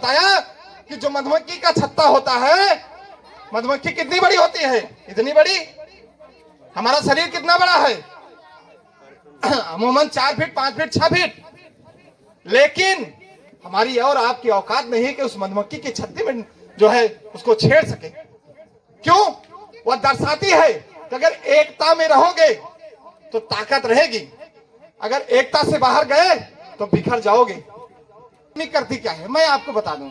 बताया कि जो मधुमक्खी का छत्ता होता है, मधुमक्खी कितनी बड़ी होती है? इतनी बड़ी। हमारा शरीर कितना बड़ा है? अमूमन 4 फीट, 5 फीट, 6 फीट। लेकिन हमारी और आपकी औकात नहीं है कि उस मधुमक्खी के छत्ते में जो है उसको छेड़ सके। क्यों? वह दर्शाती है कि अगर एकता में रहोगे तो ताकत रहेगी, अगर एकता से बाहर गए तो बिखर जाओगे। नहीं करती क्या है मैं आपको बता दूं।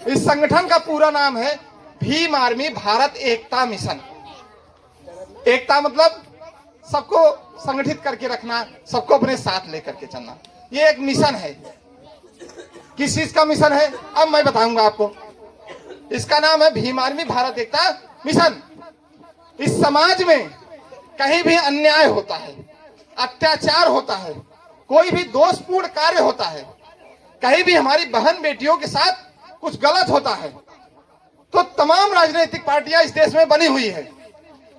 इस संगठन का पूरा नाम है भीम आर्मी भारत एकता मिशन। एकता मतलब सबको संगठित करके रखना, सबको अपने साथ लेकर के चलना। ये एक मिशन है। किस चीज का मिशन है अब मैं बताऊंगा आपको। इसका नाम है भीम आर्मी भारत एकता मिशन। इस समाज में कहीं भी अन्याय होता है, अत्याचार होता है, कोई भी दोषपूर्ण कार्य होता है, कहीं भी हमारी बहन बेटियों के साथ कुछ गलत होता है, तो तमाम राजनीतिक पार्टियां इस देश में बनी हुई है।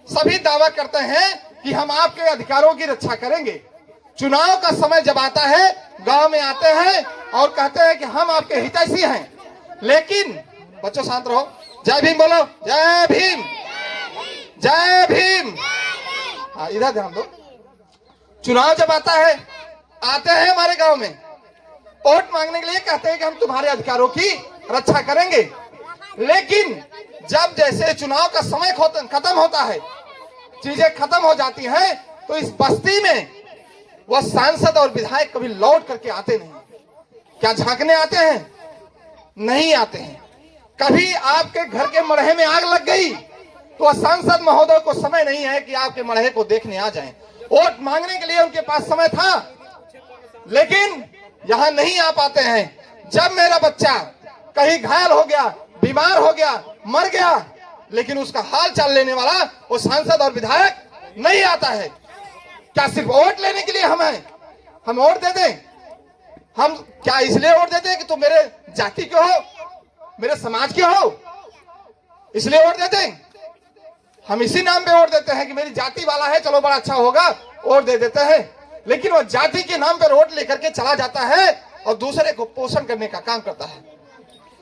सभी दावा करते हैं कि हम आपके अधिकारों की रक्षा करेंगे। चुनाव का समय जब आता है, गांव में आते हैं और कहते हैं कि हम आपके हितैषी हैं। लेकिन बच्चों शांत रहो, जय भीम बोलो, जय भीम, जय भीम। हाँ, इधर ध्यान दो। चुनाव जब आता है, आते हैं हमारे गांव में, वोट मांगने के लिए कहते हैं कि हम तुम्हारे अधिकारों की रक्षा करेंगे। लेकिन जब जैसे चुनाव का समय खत्म होता है, चीजें खत्म हो जाती हैं, तो इस बस्ती में वह सांसद और विधायक कभी लौट करके आते नहीं। क्या झांकने आते हैं? नहीं आते हैं। कभी आपके घर के मड़हे में आग लग गई तो वह सांसद महोदय को समय नहीं है कि आपके मड़हे को देखने आ जाएं। वोट मांगने के लिए उनके पास समय था, लेकिन यहां नहीं आ पाते हैं। जब मेरा बच्चा कहीं घायल हो गया, बीमार हो गया, मर गया, लेकिन उसका हाल चाल लेने वाला वो सांसद और विधायक नहीं आता है। क्या सिर्फ वोट लेने के लिए हम वोट दे दें? हम क्या इसलिए वोट देते हैं कि तुम मेरे जाति के हो, मेरे समाज के हो, इसलिए वोट देते हैं? हम इसी नाम पे वोट देते हैं कि मेरी जाति वाला है, चलो बड़ा अच्छा होगा, वोट दे देते हैं। लेकिन वो जाति के नाम पे वोट लेकर के चला जाता है और दूसरे को पोषण करने का काम करता है।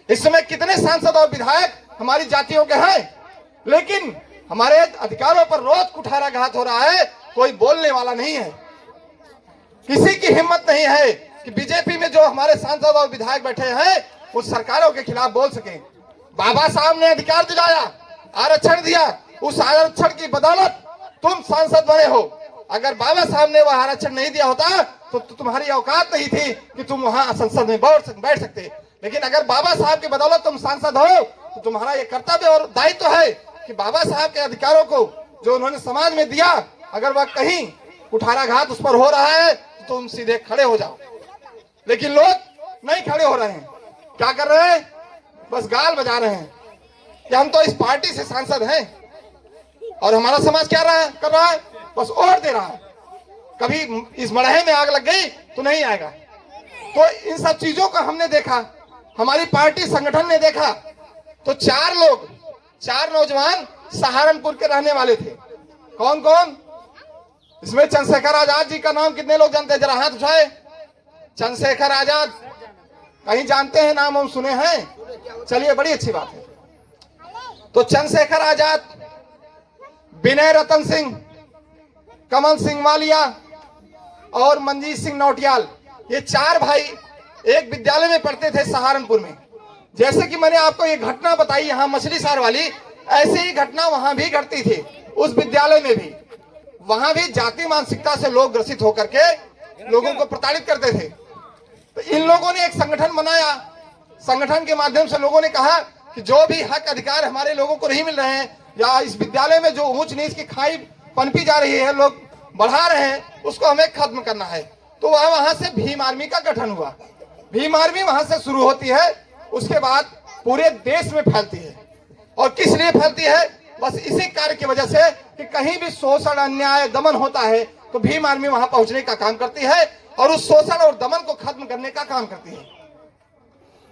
इस समय कितने सांसद और विधायक हमारी जातियों के हैं, लेकिन हमारे अधिकारों पर रोज कुठाराघात हो रहा है, कोई बोलने वाला नहीं है। किसी की हिम्मत नहीं है कि बीजेपी में जो हमारे सांसद और विधायक बैठे हैं उस सरकारों के खिलाफ बोल सके। बाबा साहब ने अधिकार दिलाया, आरक्षण दिया, उस आरक्षण की बदौलत तुम सांसद बने हो। अगर बाबा साहब ने वह आरक्षण नहीं दिया होता तो तुम्हारी औकात नहीं थी कि तुम वहां संसद में बैठ सकते। लेकिन अगर बाबा साहब की बदौलत तुम सांसद हो तो तुम्हारा ये कर्तव्य और दायित्व है कि बाबा साहब के अधिकारों को जो उन्होंने समाज में दिया, अगर वह कहीं कुठाराघात उस पर हो रहा है तो तुम सीधे खड़े हो जाओ। लेकिन लोग नहीं खड़े हो रहे हैं। क्या कर रहे हैं? बस गाल बजा रहे हैं कि हम तो इस पार्टी से सांसद हैं। और हमारा समाज क्या कर रहा है? बस वोट दे रहा है। कभी इस मड़हे में आग लग गई तो नहीं आएगा। तो इन सब चीजों को हमने देखा, हमारी पार्टी संगठन ने देखा। तो 4 नौजवान सहारनपुर के रहने वाले थे। कौन कौन? इसमें चंद्रशेखर आजाद जी का नाम कितने लोग जानते हैं? जरा हाथ उठाए। चंद्रशेखर आजाद कहीं जानते हैं? नाम हम सुने हैं। चलिए, बड़ी अच्छी बात है। तो चंद्रशेखर आजाद, विनय रतन सिंह, कमल सिंह वालिया और मंजीत सिंह नौटियाल, ये 4 भाई एक विद्यालय में पढ़ते थे सहारनपुर में। जैसे कि मैंने आपको ये घटना बताई यहाँ मछली सार वाली, ऐसे ही घटना वहां भी घटती थी उस विद्यालय में भी। वहां भी जाति मानसिकता से लोग ग्रसित होकर के लोगों को प्रताड़ित करते थे। तो इन लोगों ने एक संगठन बनाया। संगठन के माध्यम से लोगों ने कहा कि जो भी हक अधिकार हमारे लोगों को नहीं मिल रहे हैं, या इस विद्यालय में जो ऊंच नीच की खाई पनपी जा रही है, लोग बढ़ा रहे हैं, उसको हमें खत्म करना है। तो वहां से भीम आर्मी का गठन हुआ। भीम आर्मी वहां से शुरू होती है, उसके बाद पूरे देश में फैलती है। और किस लिए फैलती है? बस इसी कार्य की वजह से कि कहीं भी शोषण, अन्याय, दमन होता है तो भीम आर्मी वहां पहुंचने का काम करती है और उस शोषण और दमन को खत्म करने का काम करती है।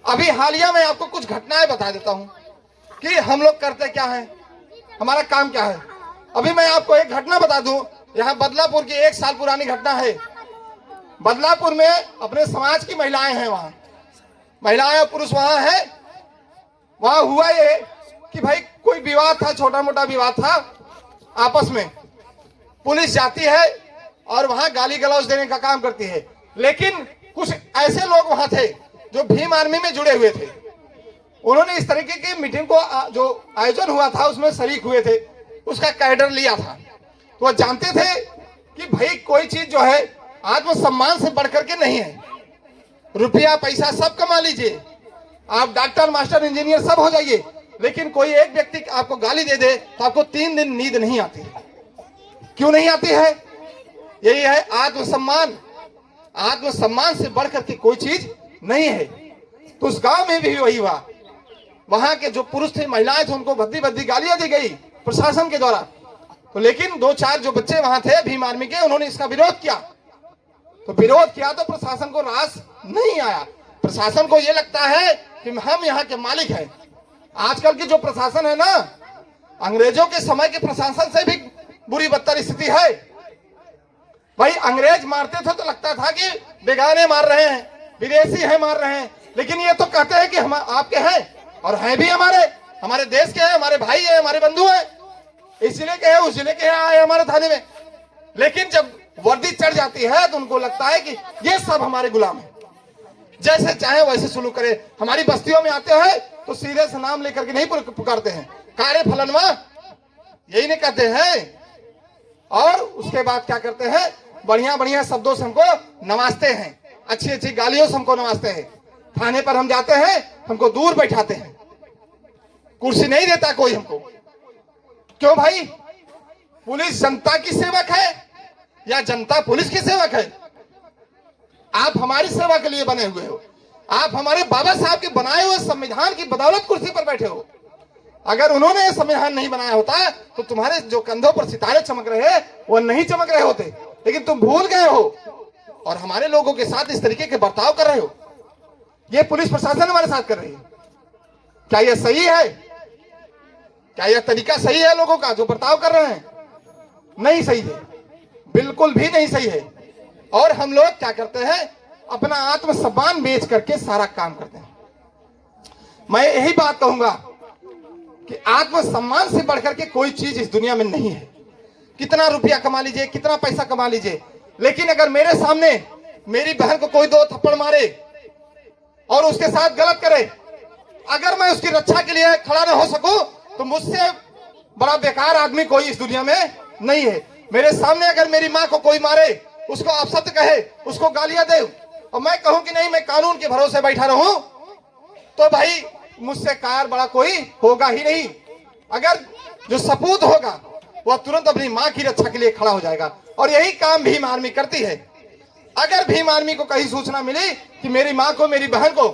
अभी हालिया में आपको कुछ घटनाएं बता देता हूं कि हम लोग करते क्या है, हमारा काम क्या है। अभी मैं आपको एक घटना बता दूं। यहाँ बदलापुर की 1 साल पुरानी घटना है। बदलापुर में अपने समाज की महिलाएं हैं वहां। महिलाएं और पुरुष वहां है। वहां हुआ ये कि भाई कोई विवाद था, छोटा मोटा विवाद था आपस में, पुलिस जाती है और वहां गाली गलौज देने का काम करती है। लेकिन कुछ ऐसे लोग वहां थे जो भीम आर्मी में जुड़े हुए थे, उन्होंने इस तरीके की मीटिंग को जो आयोजन हुआ था उसमें शरीक हुए थे, उसका कैडर लिया था। तो वह जानते थे कि भाई कोई चीज जो है आत्मसम्मान से बढ़कर के नहीं है। रुपया पैसा सब कमा लीजिए, आप डॉक्टर मास्टर इंजीनियर सब हो जाइए, लेकिन कोई एक व्यक्ति आपको गाली दे दे तो आपको 3 दिन नींद नहीं आती। क्यों नहीं आती है? यही है आत्मसम्मान। आत्मसम्मान से बढ़कर के कोई चीज नहीं है। तो उस गांव में भी वही हुआ। वहां के जो पुरुष थे, महिलाएं थे, उनको भद्दी भद्दी गालियां दी गई प्रशासन के द्वारा। तो लेकिन 2-4 जो बच्चे वहां थे भीम आर्मी के, उन्होंने इसका विरोध किया। तो विरोध किया तो प्रशासन को रास नहीं आया। प्रशासन को यह लगता है कि हम यहाँ के मालिक हैं। आजकल की जो प्रशासन है ना, अंग्रेजों के समय के प्रशासन से भी बुरी बदतर स्थिति है। भाई अंग्रेज मारते थे तो लगता था कि बेगाने मार रहे हैं, विदेशी है मार रहे हैं, लेकिन ये तो कहते हैं कि हम आपके हैं और हैं भी हमारे देश के हैं, हमारे भाई हैं, हमारे बंधु हैं, इस जिले के हैं, उस जिले के हैं, आए हमारे थाने में। लेकिन जब वर्दी चढ़ जाती है तो उनको लगता है कि ये सब हमारे गुलाम हैं, जैसे चाहे वैसे सुलूक करे। हमारी बस्तियों में आते हैं तो सीधे से नाम लेकर के नहीं पुकारते हैं, कारे फलनवा यही नहीं कहते हैं। और उसके बाद क्या करते हैं, बढ़िया बढ़िया शब्दों से हमको नवाजते हैं, अच्छी अच्छी गालियों से हमको नवाजते हैं। थाने पर हम जाते हैं, हमको दूर बैठाते हैं, कुर्सी नहीं देता कोई हमको। क्यों भाई? पुलिस जनता की सेवक है या जनता पुलिस की सेवक है? आप हमारी सेवा के लिए बने हुए हो। आप हमारे बाबा साहब के बनाए हुए संविधान की बदौलत कुर्सी पर बैठे हो। अगर उन्होंने ये संविधान नहीं बनाया होता तो तुम्हारे जो कंधों पर सितारे चमक रहे हैं वो नहीं चमक रहे होते, लेकिन तुम भूल गए हो और हमारे लोगों के साथ इस तरीके के बर्ताव कर रहे हो। ये पुलिस प्रशासन हमारे साथ कर रही है। क्या यह सही है? क्या यह तरीका सही है? लोगों का जो बर्ताव कर रहे हैं नहीं सही है, बिल्कुल भी नहीं सही है। और हम लोग क्या करते हैं, अपना आत्मसम्मान बेच करके सारा काम करते हैं। मैं यही बात कहूंगा कि आत्मसम्मान से बढ़कर के कोई चीज इस दुनिया में नहीं है। कितना रुपया कमा लीजिए, कितना पैसा कमा लीजिए, लेकिन अगर मेरे सामने मेरी बहन को कोई 2 थप्पड़ मारे और उसके साथ गलत करे, अगर मैं उसकी रक्षा के लिए खड़ा न हो सकूं तो मुझसे बड़ा बेकार आदमी कोई इस दुनिया में नहीं है। मेरे सामने अगर मेरी माँ को कोई मारे, उसको अपशब्द कहे, उसको गालियां दे, और मैं कहूं कि नहीं मैं कानून के भरोसे बैठा रहूं, तो भाई मुझसे कार बड़ा कोई होगा ही नहीं। अगर जो सपूत होगा वह तुरंत अपनी माँ की रक्षा के लिए खड़ा हो जाएगा। और यही काम भीम आर्मी करती है। अगर भीम आर्मी को कहीं सूचना मिली कि मेरी माँ को, मेरी बहन को,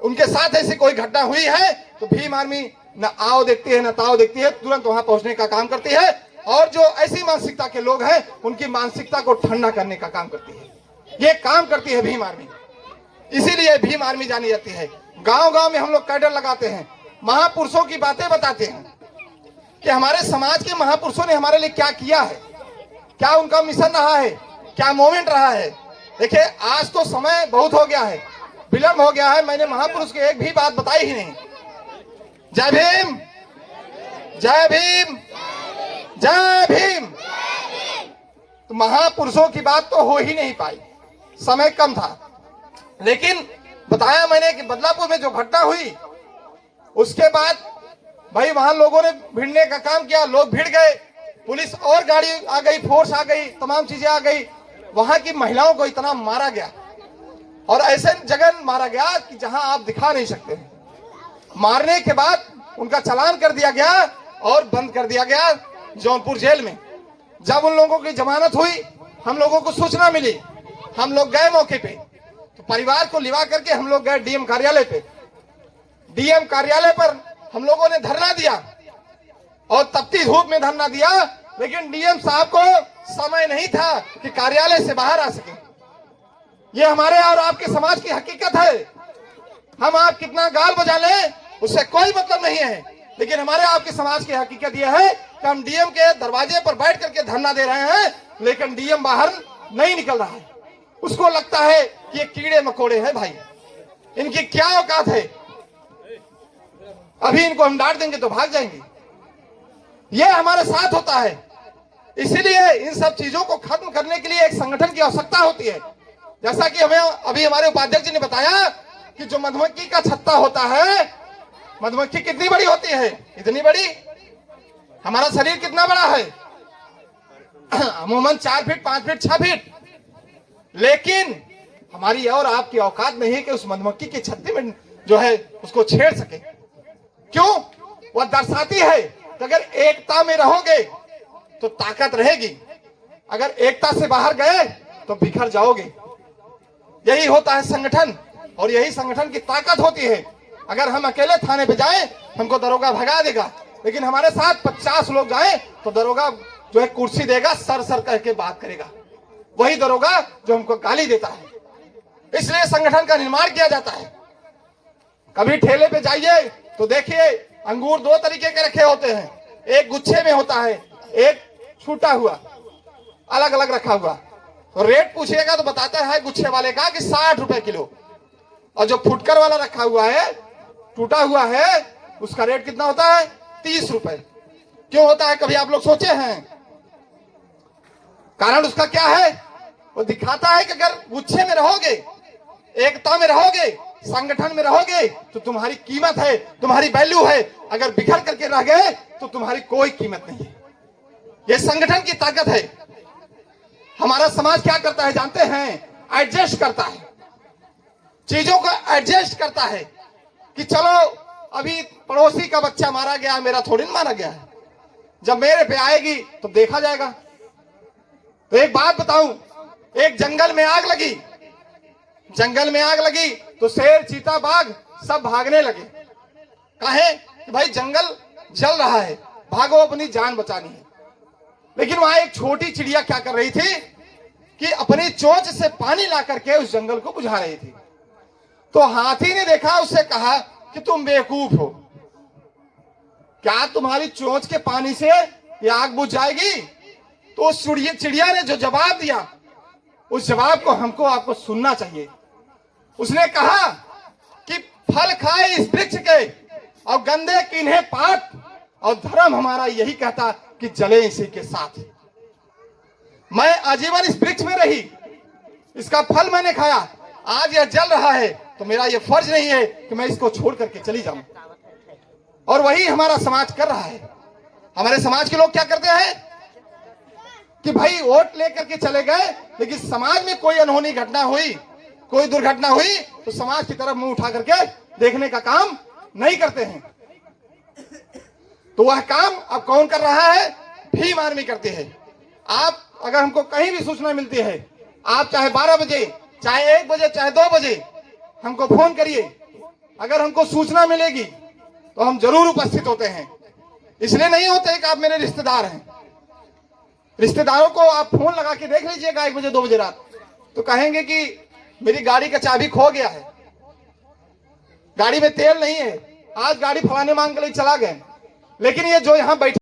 उनके साथ ऐसी कोई घटना हुई है, तो भीम आर्मी न आओ देखती है न ताओ देखती है, तुरंत वहां पहुंचने का काम करती है। और जो ऐसी मानसिकता के लोग हैं उनकी मानसिकता को ठंडा करने का काम करती है। ये काम करती है भीम आर्मी, इसीलिए भीम आर्मी जानी जाती है। गांव गांव में हम लोग कैडर लगाते हैं, महापुरुषों की बातें बताते हैं कि हमारे समाज के महापुरुषों ने हमारे लिए क्या किया है, क्या उनका मिशन रहा है, क्या मोमेंट रहा है। देखिए आज तो समय बहुत हो गया है, विलंब हो गया है, मैंने महापुरुष की एक भी बात बताई ही नहीं। जय भीम, जय भीम, जय भीम। तो महापुरुषों की बात तो हो ही नहीं पाई, समय कम था। लेकिन बताया मैंने कि बदलापुर में जो घटना हुई उसके बाद भाई वहां लोगों ने भिड़ने का काम किया, लोग भिड़ गए, पुलिस और गाड़ी आ गई, फोर्स आ गई, तमाम चीजें आ गई। वहां की महिलाओं को इतना मारा गया और ऐसे जगह मारा गया कि जहां आप दिखा नहीं सकते। मारने के बाद उनका चालान कर दिया गया और बंद कर दिया गया जौनपुर जेल में। जब उन लोगों की जमानत हुई, हम लोगों को सूचना मिली, हम लोग गए मौके पे, तो परिवार को लिवा करके हम लोग गए डीएम कार्यालय पे। डीएम कार्यालय पर हम लोगों ने धरना दिया और तपती धूप में धरना दिया, लेकिन डीएम साहब को समय नहीं था कि कार्यालय से बाहर आ सके। ये हमारे और आपके समाज की हकीकत है। हम आप कितना गाल बजा लें उससे कोई मतलब नहीं है, लेकिन हमारे आपके समाज की हकीकत यह है कि हम डीएम के दरवाजे पर बैठ करके धरना दे रहे हैं, लेकिन डीएम बाहर नहीं निकल रहा है। उसको लगता है कि ये कीड़े मकोड़े हैं भाई, इनकी क्या औकात है। अभी इनको हम डांट देंगे तो भाग जाएंगे। ये हमारे साथ होता है। इसीलिए इन सब चीजों को खत्म करने के लिए एक संगठन की आवश्यकता होती है। जैसा कि हमें अभी हमारे उपाध्यक्ष जी ने बताया कि जो मधुमक्खी का छत्ता होता है, मधुमक्खी कितनी बड़ी होती है, इतनी बड़ी। हमारा शरीर कितना बड़ा है, अमूमन 4 फीट 5 फीट 6 फीट। लेकिन हमारी और आपकी औकात नहीं है कि उस मधुमक्खी के छत्ते में जो है उसको छेड़ सके। क्यों? वह दर्शाती है कि अगर एकता में रहोगे तो ताकत रहेगी, अगर एकता से बाहर गए तो बिखर जाओगे। यही होता है संगठन, और यही संगठन की ताकत होती है। अगर हम अकेले थाने पे जाएं, हमको दरोगा भगा देगा, लेकिन हमारे साथ 50 लोग जाएं तो दरोगा जो है कुर्सी देगा, सर सर करके बात करेगा। वही दरोगा जो हमको गाली देता है। इसलिए संगठन का निर्माण किया जाता है। कभी ठेले पे जाइए तो देखिए अंगूर 2 तरीके के रखे होते हैं, एक गुच्छे में होता है, एक छूटा हुआ, अलग अलग रखा हुआ। तो रेट पूछिएगा तो बताता है गुच्छे वाले का कि 60 रुपए किलो, और जो फुटकर वाला रखा हुआ है, टूटा हुआ है, उसका रेट कितना होता है? 30 रुपए। क्यों होता है, कभी आप लोग सोचे हैं? कारण उसका क्या है? वो दिखाता है कि अगर गुच्छे में रहोगे, एकता में रहोगे, संगठन में रहोगे तो तुम्हारी कीमत है, तुम्हारी वैल्यू है। अगर बिखर करके रह गए तो तुम्हारी कोई कीमत नहीं है। ये संगठन की ताकत है। हमारा समाज क्या करता है जानते हैं? एडजस्ट करता है, चीजों को एडजस्ट करता है कि चलो अभी पड़ोसी का बच्चा मारा गया, मेरा थोड़ी ना मारा गया है, जब मेरे पे आएगी तो देखा जाएगा। तो एक बात बताऊं, एक जंगल में आग लगी, जंगल में आग लगी तो शेर चीता बाघ सब भागने लगे। काहे? कि भाई जंगल जल रहा है, भागो, अपनी जान बचानी है। लेकिन वहां एक छोटी चिड़िया क्या कर रही थी कि अपनी चोंच से पानी ला करके उस जंगल को बुझा रही थी। तो हाथी ने देखा, उससे कहा कि तुम बेवकूफ हो, क्या तुम्हारी चोंच के पानी से ये आग बुझ जाएगी? तो उस चिड़िया ने जो जवाब दिया, उस जवाब को हमको आपको सुनना चाहिए। उसने कहा कि फल खाए इस वृक्ष के और गंदे कीन्हे पात, और धर्म हमारा यही कहता कि जले इसी के साथ। मैं आजीवन इस वृक्ष में रही, इसका फल मैंने खाया, आज यह जल रहा है तो मेरा यह फर्ज नहीं है कि मैं इसको छोड़ करके चली जाऊं। और वही हमारा समाज कर रहा है। हमारे समाज के लोग क्या करते हैं कि भाई वोट लेकर के चले गए, लेकिन समाज में कोई अनहोनी घटना हुई, कोई दुर्घटना हुई तो समाज की तरफ मुंह उठा करके देखने का काम नहीं करते हैं। तो वह काम अब कौन कर रहा है? भीम आर्मी करती है। आप अगर हमको कहीं भी सूचना मिलती है, आप चाहे 12 बजे, चाहे 1 बजे, चाहे 2 बजे हमको फोन करिए। अगर हमको सूचना मिलेगी तो हम जरूर उपस्थित होते हैं। इसलिए नहीं होते कि आप मेरे रिश्तेदार हैं। रिश्तेदारों को आप फोन लगा के देख लीजिएगा 1 बजे 2 बजे रात, तो कहेंगे कि मेरी गाड़ी का चाबी खो गया है, गाड़ी में तेल नहीं है, आज गाड़ी फलाने मांग के लिए चला गए। लेकिन ये जो यहाँ बैठे